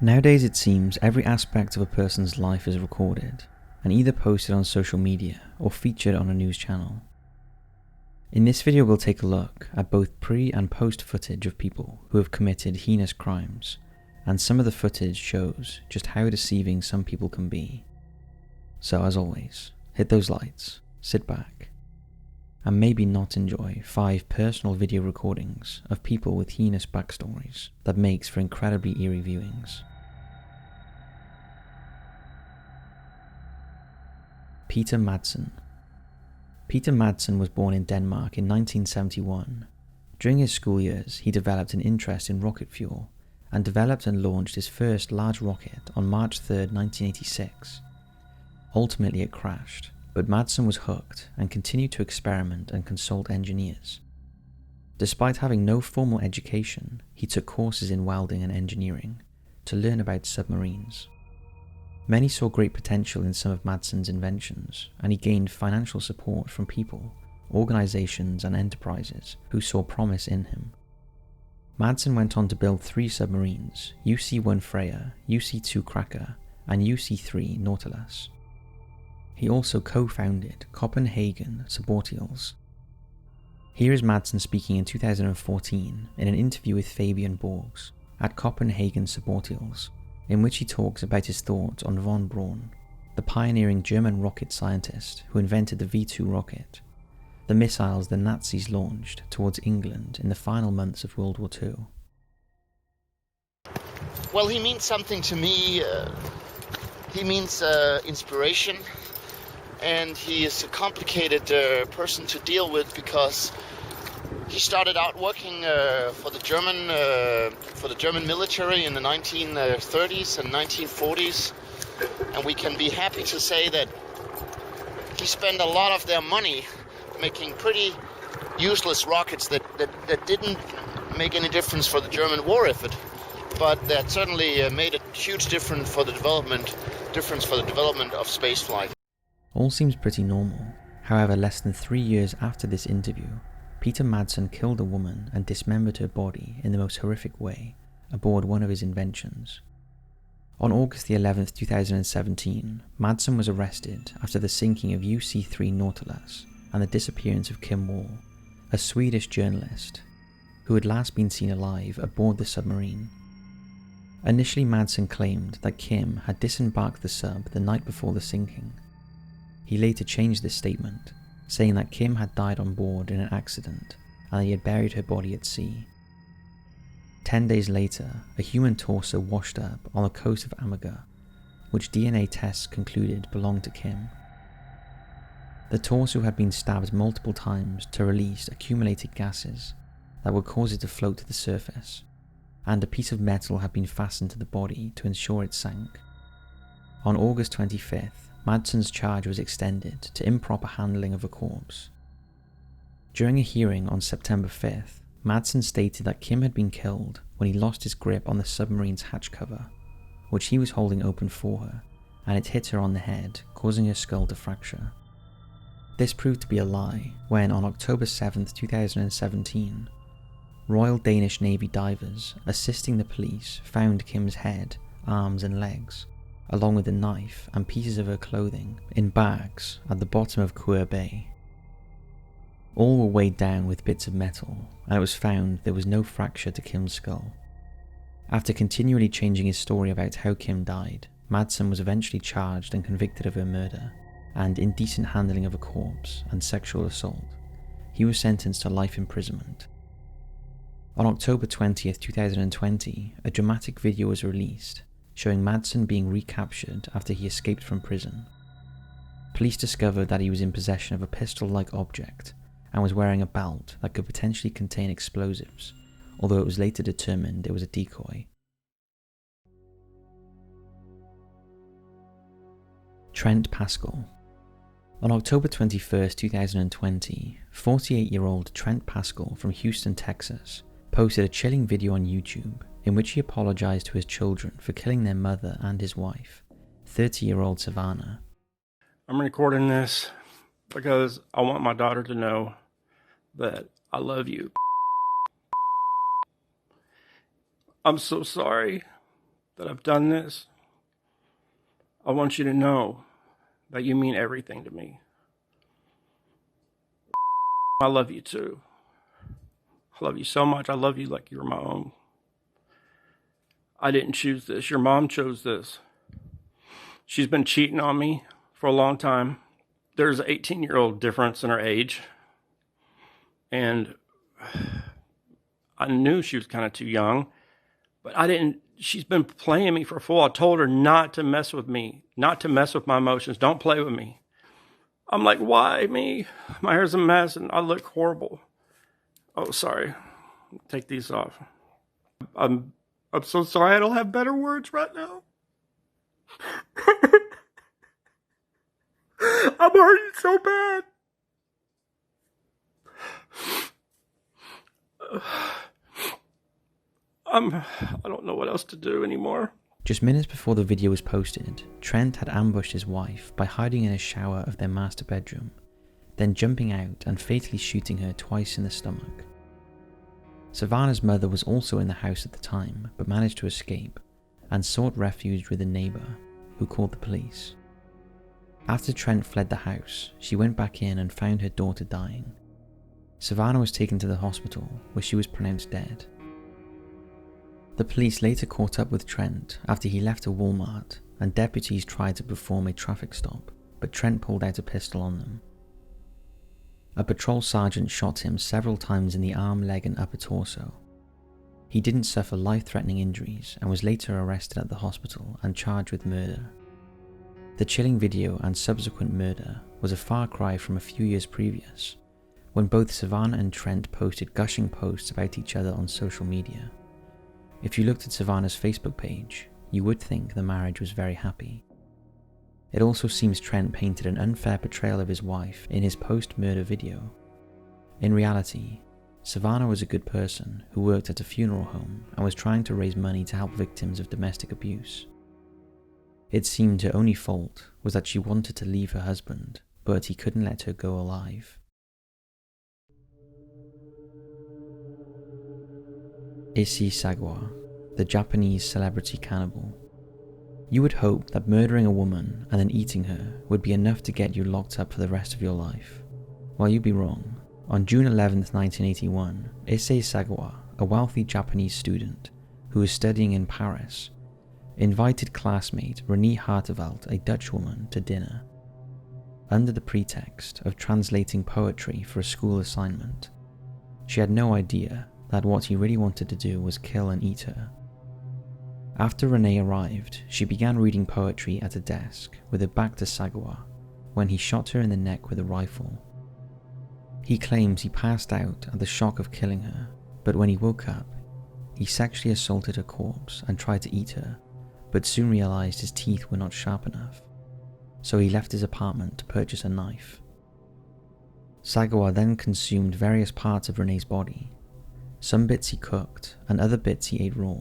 Nowadays it seems every aspect of a person's life is recorded and either posted on social media or featured on a news channel. In this video we'll take a look at both pre and post footage of people who have committed heinous crimes, and some of the footage shows just how deceiving some people can be. So as always, hit those lights, sit back, and maybe not enjoy 5 personal video recordings of people with heinous backstories that makes for incredibly eerie viewings. Peter Madsen. Peter Madsen was born in Denmark in 1971. During his school years, he developed an interest in rocket fuel and developed and launched his first large rocket on March 3, 1986. Ultimately it crashed, but Madsen was hooked and continued to experiment and consult engineers. Despite having no formal education, he took courses in welding and engineering to learn about submarines. Many saw great potential in some of Madsen's inventions, and he gained financial support from people, organizations and enterprises who saw promise in him. Madsen went on to build 3 submarines, UC-1 Freya, UC-2 Kraker, and UC-3 Nautilus. He also co-founded Copenhagen Subotials. Here is Madsen speaking in 2014 in an interview with Fabian Borgs at Copenhagen Subotials, in which he talks about his thoughts on von Braun, the pioneering German rocket scientist who invented the V-2 rocket, the missiles the Nazis launched towards England in the final months of World War II. Well, he means something to me. He means inspiration, and he is a complicated person to deal with because he started out working for the German military in the 1930s and 1940s, and we can be happy to say that he spent a lot of their money making pretty useless rockets that didn't make any difference for the German war effort, but that certainly made a huge difference for the development of spaceflight. All seems pretty normal. However, less than 3 years after this interview, Peter Madsen killed a woman and dismembered her body in the most horrific way aboard one of his inventions. On August the 11th, 2017, Madsen was arrested after the sinking of UC-3 Nautilus and the disappearance of Kim Wall, a Swedish journalist who had last been seen alive aboard the submarine. Initially, Madsen claimed that Kim had disembarked the sub the night before the sinking. He later changed this statement, saying that Kim had died on board in an accident and that he had buried her body at sea. 10 days later, a human torso washed up on the coast of Amager, which DNA tests concluded belonged to Kim. The torso had been stabbed multiple times to release accumulated gases that would cause it to float to the surface, and a piece of metal had been fastened to the body to ensure it sank. On August 25th, Madsen's charge was extended to improper handling of a corpse. During a hearing on September 5th, Madsen stated that Kim had been killed when he lost his grip on the submarine's hatch cover, which he was holding open for her, and it hit her on the head, causing her skull to fracture. This proved to be a lie when, on October 7th, 2017, Royal Danish Navy divers assisting the police found Kim's head, arms and legs, along with a knife and pieces of her clothing, in bags at the bottom of Kuer Bay. All were weighed down with bits of metal, and it was found there was no fracture to Kim's skull. After continually changing his story about how Kim died, Madsen was eventually charged and convicted of her murder, and indecent handling of a corpse and sexual assault. He was sentenced to life imprisonment. On October 20th, 2020, a dramatic video was released showing Madsen being recaptured after he escaped from prison. Police discovered that he was in possession of a pistol-like object and was wearing a belt that could potentially contain explosives, although it was later determined it was a decoy. Trent Paschal. On October 21st, 2020, 48-year-old Trent Paschal from Houston, Texas, posted a chilling video on YouTube in which he apologized to his children for killing their mother and his wife, 30-year-old Savannah. I'm recording this because I want my daughter to know that I love you. I'm so sorry that I've done this, I want you to know that you mean everything to me. I love you too. I love you so much. I love you like you're my own. I didn't choose this. Your mom chose this. She's been cheating on me for a long time. There's an 18-year-old difference in her age. And I knew she was kind of too young, but she's been playing me for a fool. I told her not to mess with me, not to mess with my emotions. Don't play with me. I'm like, why me? My hair's a mess and I look horrible. Oh, sorry. Take these off. I'm so sorry. I don't have better words right now. I'm hurting so bad. I don't know what else to do anymore. Just minutes before the video was posted, Trent had ambushed his wife by hiding in a shower of their master bedroom, then jumping out and fatally shooting her twice in the stomach. Savannah's mother was also in the house at the time, but managed to escape and sought refuge with a neighbour, who called the police. After Trent fled the house, she went back in and found her daughter dying. Savannah was taken to the hospital, where she was pronounced dead. The police later caught up with Trent after he left a Walmart, and deputies tried to perform a traffic stop, but Trent pulled out a pistol on them. A patrol sergeant shot him several times in the arm, leg and upper torso. He didn't suffer life-threatening injuries and was later arrested at the hospital and charged with murder. The chilling video and subsequent murder was a far cry from a few years previous, when both Savannah and Trent posted gushing posts about each other on social media. If you looked at Savannah's Facebook page, you would think the marriage was very happy. It also seems Trent painted an unfair portrayal of his wife in his post-murder video. In reality, Savannah was a good person who worked at a funeral home and was trying to raise money to help victims of domestic abuse. It seemed her only fault was that she wanted to leave her husband, but he couldn't let her go alive. Issei Sagawa, the Japanese celebrity cannibal. You would hope that murdering a woman and then eating her would be enough to get you locked up for the rest of your life. Well, you'd be wrong. On June 11th, 1981, Issei Sagawa, a wealthy Japanese student who was studying in Paris, invited classmate Renee Harteveld, a Dutch woman, to dinner, under the pretext of translating poetry for a school assignment. She had no idea that what he really wanted to do was kill and eat her. After Renee arrived, she began reading poetry at a desk with her back to Sagawa when he shot her in the neck with a rifle. He claims he passed out at the shock of killing her, but when he woke up, he sexually assaulted her corpse and tried to eat her, but soon realized his teeth were not sharp enough, so he left his apartment to purchase a knife. Sagawa then consumed various parts of Renee's body. Some bits he cooked, and other bits he ate raw.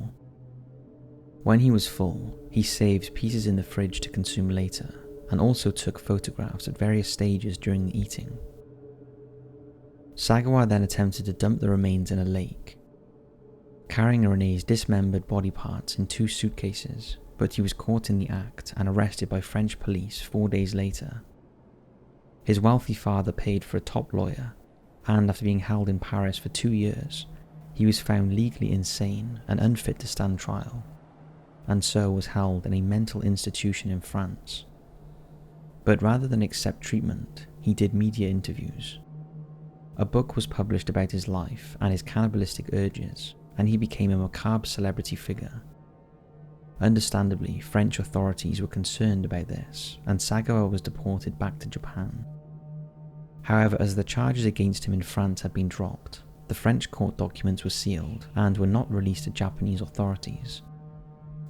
When he was full, he saved pieces in the fridge to consume later, and also took photographs at various stages during the eating. Sagawa then attempted to dump the remains in a lake, carrying Renee's dismembered body parts in 2 suitcases, but he was caught in the act and arrested by French police 4 days later. His wealthy father paid for a top lawyer, and after being held in Paris for 2 years, he was found legally insane and unfit to stand trial, and so was held in a mental institution in France. But rather than accept treatment, he did media interviews. A book was published about his life and his cannibalistic urges, and he became a macabre celebrity figure. Understandably, French authorities were concerned about this, and Sagawa was deported back to Japan. However, as the charges against him in France had been dropped, the French court documents were sealed and were not released to Japanese authorities.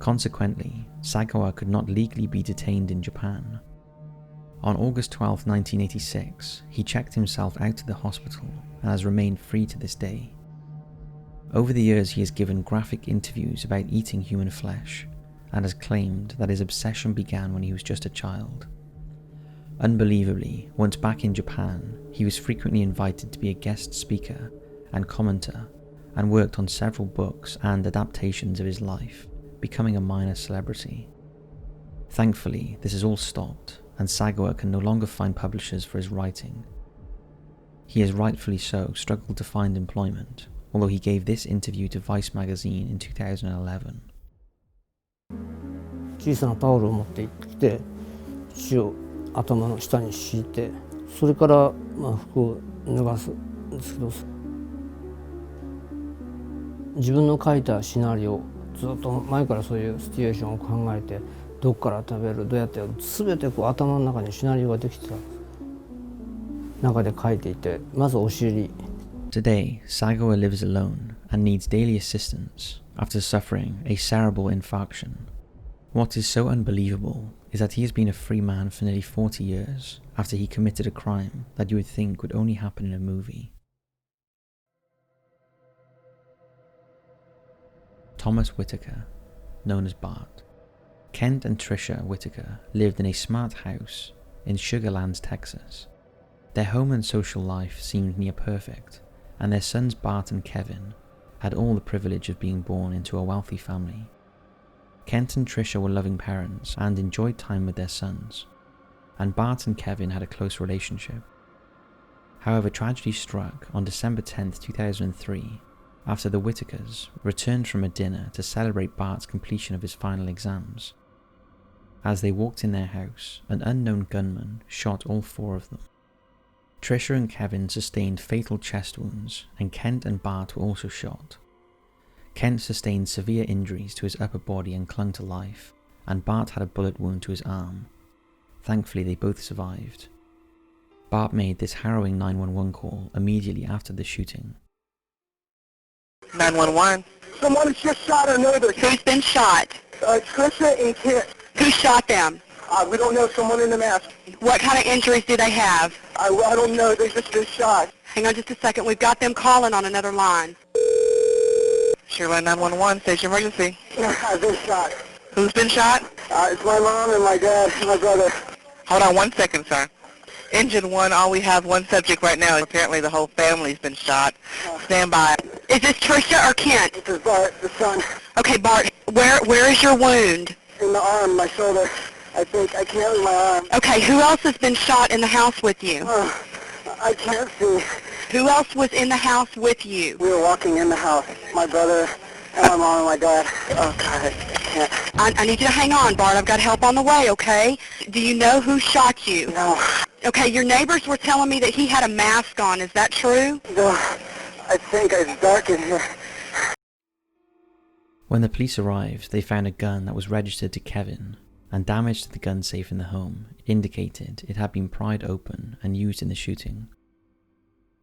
Consequently, Sagawa could not legally be detained in Japan. On August 12, 1986, he checked himself out of the hospital and has remained free to this day. Over the years, he has given graphic interviews about eating human flesh and has claimed that his obsession began when he was just a child. Unbelievably, once back in Japan, he was frequently invited to be a guest speaker and commenter, and worked on several books and adaptations of his life, becoming a minor celebrity. Thankfully, this is all stopped, and Sagawa can no longer find publishers for his writing. He has rightfully so struggled to find employment, although he gave this interview to Vice magazine in 2011. 小さなタオルを持って行ってきて、血を頭の下に敷いて、それから服を脱がすんですけど、自分の書いたシナリオをずっと前からそういうシチュエーションを考えて、どっから食べる、どうやってやる、全てこう頭の中にシナリオができてた中で書いていて、まずお尻。 Today, Sagawa lives alone and needs daily assistance after suffering a cerebral infarction. What is so unbelievable is that he has been a free man for nearly 40 years after he committed a crime that you would think would only happen in a movie. Thomas Whitaker, known as Bart. Kent and Tricia Whitaker lived in a smart house in Sugar Lands, Texas. Their home and social life seemed near perfect, and their sons Bart and Kevin had all the privilege of being born into a wealthy family. Kent and Tricia were loving parents and enjoyed time with their sons, and Bart and Kevin had a close relationship. However, tragedy struck on December 10th, 2003, after the Whitakers returned from a dinner to celebrate Bart's completion of his final exams. As they walked in their house, an unknown gunman shot all four of them. Tricia and Kevin sustained fatal chest wounds, and Kent and Bart were also shot. Kent sustained severe injuries to his upper body and clung to life, and Bart had a bullet wound to his arm. Thankfully, they both survived. Bart made this harrowing 911 call immediately after the shooting. 911. Someone has just shot a neighbor. Who's been shot? Tricia and Kent. Who shot them? We don't know. Someone in the mask. What kind of injuries do they have? I don't know. They just been shot. Hang on just a second. We've got them calling on another line. Sherline 911, stage emergency. I've been shot. Who's been shot? It's my mom and my dad and my brother. Hold on 1 second, sir. Engine 1, all we have one subject right now. Apparently the whole family's been shot. Stand by. Is this Tricia or Kent? This is Bart, the son. Okay, Bart, where is your wound? In the arm, my shoulder. I think I can't move my arm. Okay, who else has been shot in the house with you? I can't see. Who else was in the house with you? We were walking in the house. My brother and my mom and my dad. Oh, God, I can't. I need you to hang on, Bart. I've got help on the way, okay? Do you know who shot you? No. Okay, your neighbors were telling me that he had a mask on. Is that true? No. I think it's dark in here. When the police arrived, they found a gun that was registered to Kevin, and damage to the gun safe in the home indicated it had been pried open and used in the shooting.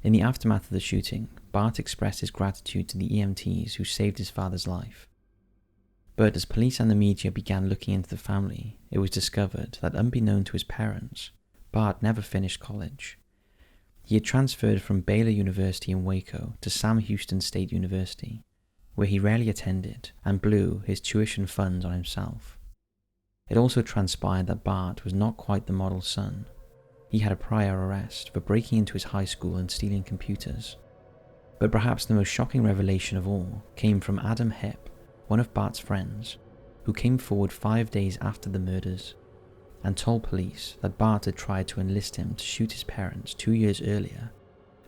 In the aftermath of the shooting, Bart expressed his gratitude to the EMTs who saved his father's life. But as police and the media began looking into the family, it was discovered that unbeknown to his parents, Bart never finished college. He had transferred from Baylor University in Waco to Sam Houston State University, where he rarely attended and blew his tuition funds on himself. It also transpired that Bart was not quite the model son. He had a prior arrest for breaking into his high school and stealing computers. But perhaps the most shocking revelation of all came from Adam Hipp, one of Bart's friends, who came forward 5 days after the murders and told police that Bart had tried to enlist him to shoot his parents 2 years earlier,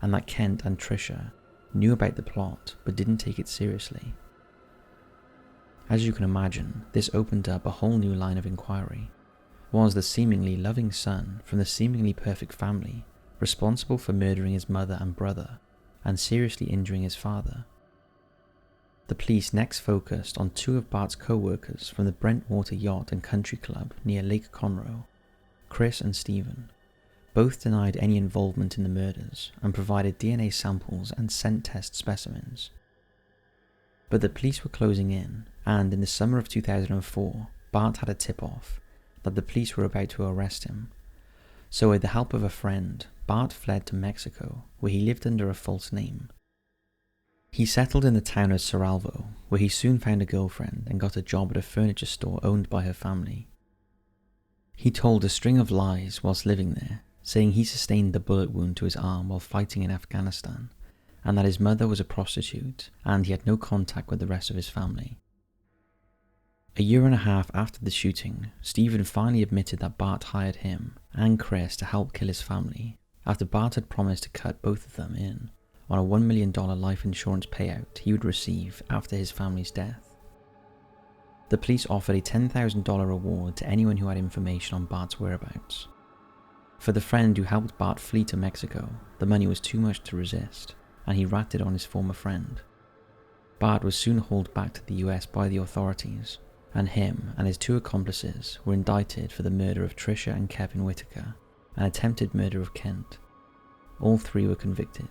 and that Kent and Tricia knew about the plot but didn't take it seriously. As you can imagine, this opened up a whole new line of inquiry. Was the seemingly loving son from the seemingly perfect family responsible for murdering his mother and brother and seriously injuring his father? The police next focused on two of Bart's co-workers from the Brentwater Yacht and Country Club near Lake Conroe, Chris and Stephen. Both denied any involvement in the murders and provided DNA samples and scent test specimens. But the police were closing in, and in the summer of 2004, Bart had a tip-off that the police were about to arrest him. So with the help of a friend, Bart fled to Mexico, where he lived under a false name. He settled in the town of Cerralvo, where he soon found a girlfriend and got a job at a furniture store owned by her family. He told a string of lies whilst living there, saying he sustained the bullet wound to his arm while fighting in Afghanistan, and that his mother was a prostitute and he had no contact with the rest of his family. A year and a half after the shooting, Stephen finally admitted that Bart hired him and Chris to help kill his family, after Bart had promised to cut both of them in on a $1 million life insurance payout he would receive after his family's death. The police offered a $10,000 reward to anyone who had information on Bart's whereabouts. For the friend who helped Bart flee to Mexico, the money was too much to resist, and he ratted on his former friend. Bart was soon hauled back to the US by the authorities, and him and his 2 accomplices were indicted for the murder of Tricia and Kevin Whitaker and attempted murder of Kent. All 3 were convicted.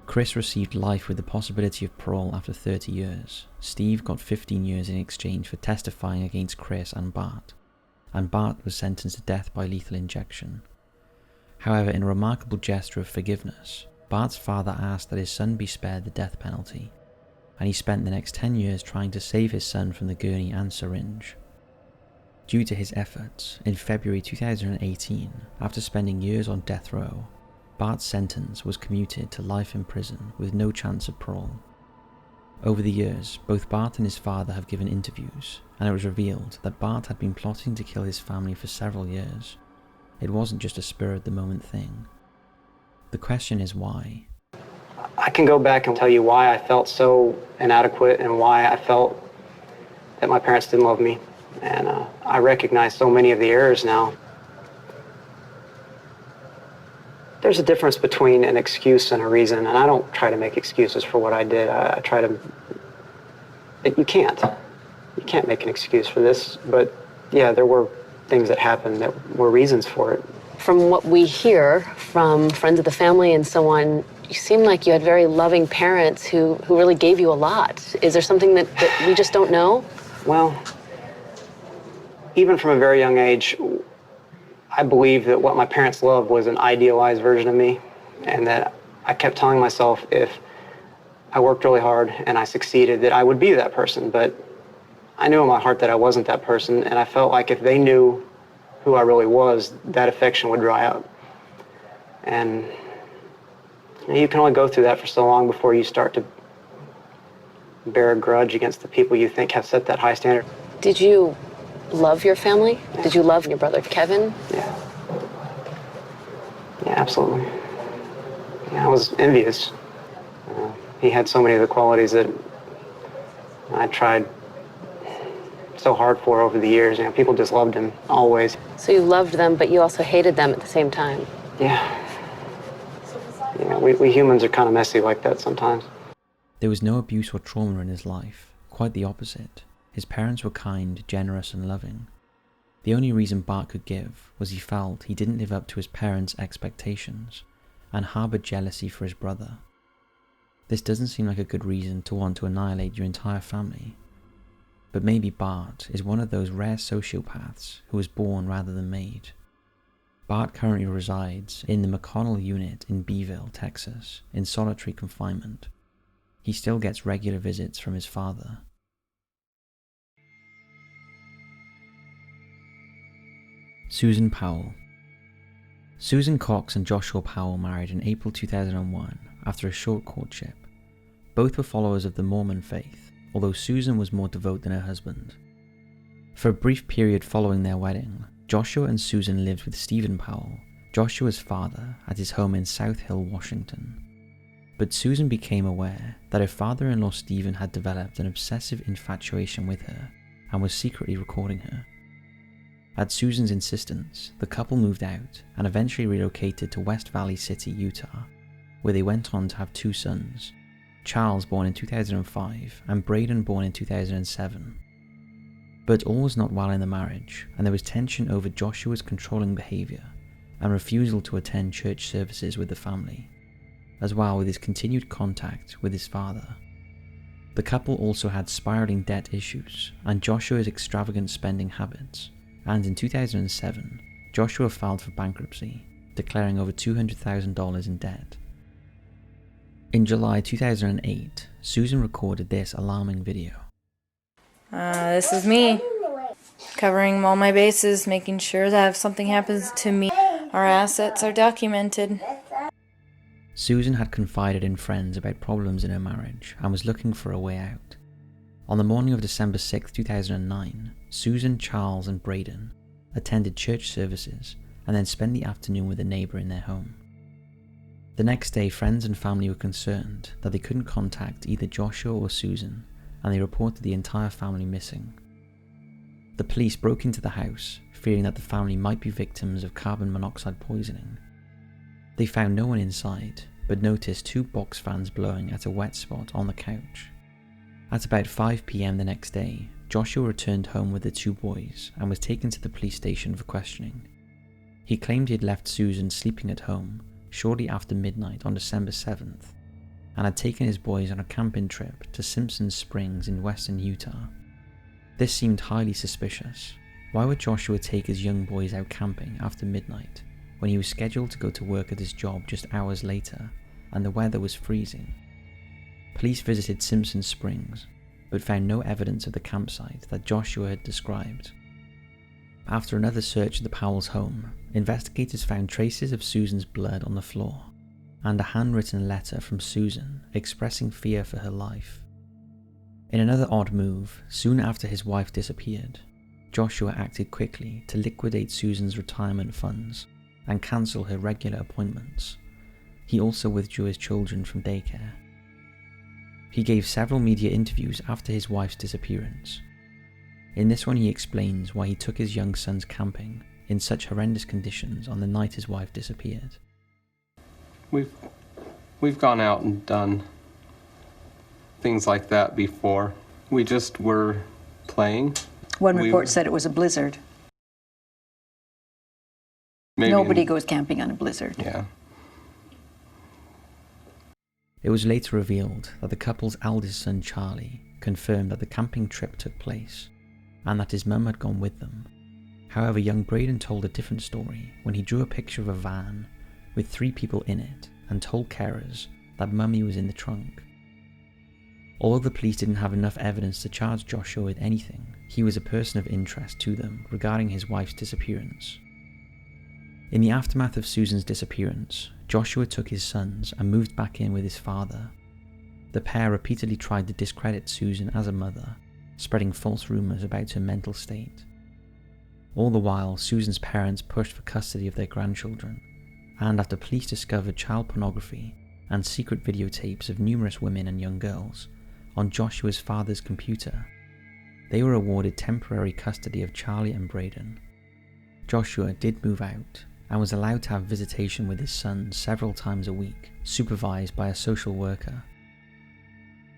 Chris received life with the possibility of parole after 30 years. Steve got 15 years in exchange for testifying against Chris and Bart was sentenced to death by lethal injection. However, in a remarkable gesture of forgiveness, Bart's father asked that his son be spared the death penalty, and he spent the next 10 years trying to save his son from the gurney and syringe. Due to his efforts, in February 2018, after spending years on death row, Bart's sentence was commuted to life in prison with no chance of parole. Over the years, both Bart and his father have given interviews, and it was revealed that Bart had been plotting to kill his family for several years. It wasn't just a spur-of-the-moment thing. The question is why? I can go back and tell you why I felt so inadequate and why I felt that my parents didn't love me. And I recognize so many of the errors now. There's a difference between an excuse and a reason, and I don't try to make excuses for what I did. I try to... You can't make an excuse for this, but yeah, there were things that happened that were reasons for it. From what we hear from friends of the family and so on, you seem like you had very loving parents who really gave you a lot. Is there something that we just don't know? Well, even from a very young age, I believe that what my parents loved was an idealized version of me, and that I kept telling myself if I worked really hard and I succeeded, that I would be that person. But I knew in my heart that I wasn't that person, and I felt like if they knew who I really was, that affection would dry up. And you can only go through that for so long before you start to bear a grudge against the people you think have set that high standard. Did you love your family? Yeah. Did you love your brother Kevin? Yeah. Yeah, absolutely. Yeah, I was envious. He had so many of the qualities that I tried so hard for over the years. You know, people just loved him, always. So you loved them, but you also hated them at the same time? Yeah. Yeah, we humans are kind of messy like that sometimes. There was no abuse or trauma in his life, quite the opposite. His parents were kind, generous and loving. The only reason Bart could give was he felt he didn't live up to his parents' expectations and harboured jealousy for his brother. This doesn't seem like a good reason to want to annihilate your entire family. But maybe Bart is one of those rare sociopaths who was born rather than made. Bart currently resides in the McConnell unit in Beeville, Texas, in solitary confinement. He still gets regular visits from his father. Susan Powell. Susan Cox and Joshua Powell married in April 2001 after a short courtship. Both were followers of the Mormon faith, although Susan was more devout than her husband. For a brief period following their wedding, Joshua and Susan lived with Stephen Powell, Joshua's father, at his home in South Hill, Washington. But Susan became aware that her father-in-law Stephen had developed an obsessive infatuation with her and was secretly recording her. At Susan's insistence, the couple moved out and eventually relocated to West Valley City, Utah, where they went on to have 2 sons, Charles born in 2005 and Braden born in 2007. But all was not well in the marriage, and there was tension over Joshua's controlling behaviour and refusal to attend church services with the family, as well with his continued contact with his father. The couple also had spiralling debt issues and Joshua's extravagant spending habits, and in 2007, Joshua filed for bankruptcy, declaring over $200,000 in debt. In July 2008, Susan recorded this alarming video. This is me, covering all my bases, making sure that if something happens to me, our assets are documented. Susan had confided in friends about problems in her marriage and was looking for a way out. On the morning of December 6, 2009, Susan, Charles and Braden attended church services and then spent the afternoon with a neighbour in their home. The next day, friends and family were concerned that they couldn't contact either Joshua or Susan, and they reported the entire family missing. The police broke into the house, fearing that the family might be victims of carbon monoxide poisoning. They found no one inside, but noticed 2 box fans blowing at a wet spot on the couch. At about 5 p.m. the next day, Joshua returned home with the 2 boys and was taken to the police station for questioning. He claimed he had left Susan sleeping at home shortly after midnight on December 7th, and had taken his boys on a camping trip to Simpson Springs in western Utah. This seemed highly suspicious. Why would Joshua take his young boys out camping after midnight, when he was scheduled to go to work at his job just hours later, and the weather was freezing? Police visited Simpson Springs, but found no evidence of the campsite that Joshua had described. After another search of the Powell's home, investigators found traces of Susan's blood on the floor, and a handwritten letter from Susan expressing fear for her life. In another odd move, soon after his wife disappeared, Joshua acted quickly to liquidate Susan's retirement funds and cancel her regular appointments. He also withdrew his children from daycare. He gave several media interviews after his wife's disappearance. In this one he explains why he took his young sons camping in such horrendous conditions on the night his wife disappeared. We've gone out and done things like that before. We just were playing. One report said it was a blizzard. Nobody goes camping on a blizzard. Yeah. It was later revealed that the couple's eldest son Charlie confirmed that the camping trip took place, and that his mum had gone with them. However, young Braden told a different story when he drew a picture of a van with 3 people in it and told carers that Mummy was in the trunk. Although the police didn't have enough evidence to charge Joshua with anything, he was a person of interest to them regarding his wife's disappearance. In the aftermath of Susan's disappearance, Joshua took his sons and moved back in with his father. The pair repeatedly tried to discredit Susan as a mother, spreading false rumours about her mental state. All the while, Susan's parents pushed for custody of their grandchildren, and after police discovered child pornography and secret videotapes of numerous women and young girls on Joshua's father's computer, they were awarded temporary custody of Charlie and Braden. Joshua did move out and was allowed to have visitation with his sons several times a week, supervised by a social worker.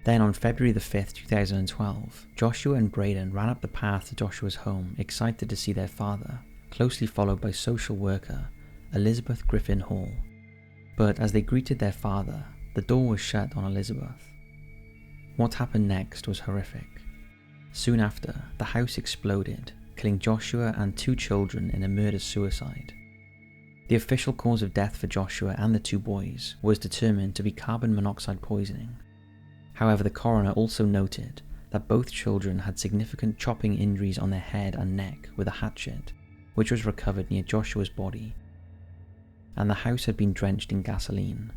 Then on February the 5th, 2012, Joshua and Braden ran up the path to Joshua's home, excited to see their father, closely followed by social worker Elizabeth Griffin Hall. But as they greeted their father, the door was shut on Elizabeth. What happened next was horrific. Soon after, the house exploded, killing Joshua and 2 children in a murder-suicide. The official cause of death for Joshua and the 2 boys was determined to be carbon monoxide poisoning. However, the coroner also noted that both children had significant chopping injuries on their head and neck with a hatchet, which was recovered near Joshua's body, and the house had been drenched in gasoline.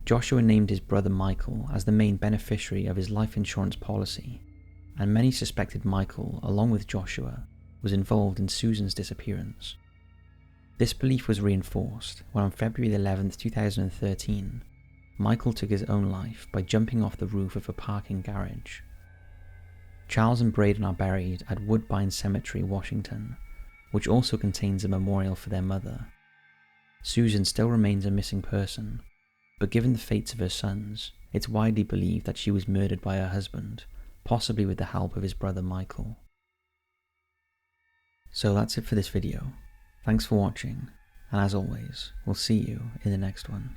Joshua named his brother Michael as the main beneficiary of his life insurance policy, and many suspected Michael, along with Joshua, was involved in Susan's disappearance. This belief was reinforced when on February 11, 2013, Michael took his own life by jumping off the roof of a parking garage. Charles and Braden are buried at Woodbine Cemetery, Washington, which also contains a memorial for their mother. Susan still remains a missing person, but given the fates of her sons, it's widely believed that she was murdered by her husband, possibly with the help of his brother Michael. So that's it for this video. Thanks for watching, and as always, we'll see you in the next one.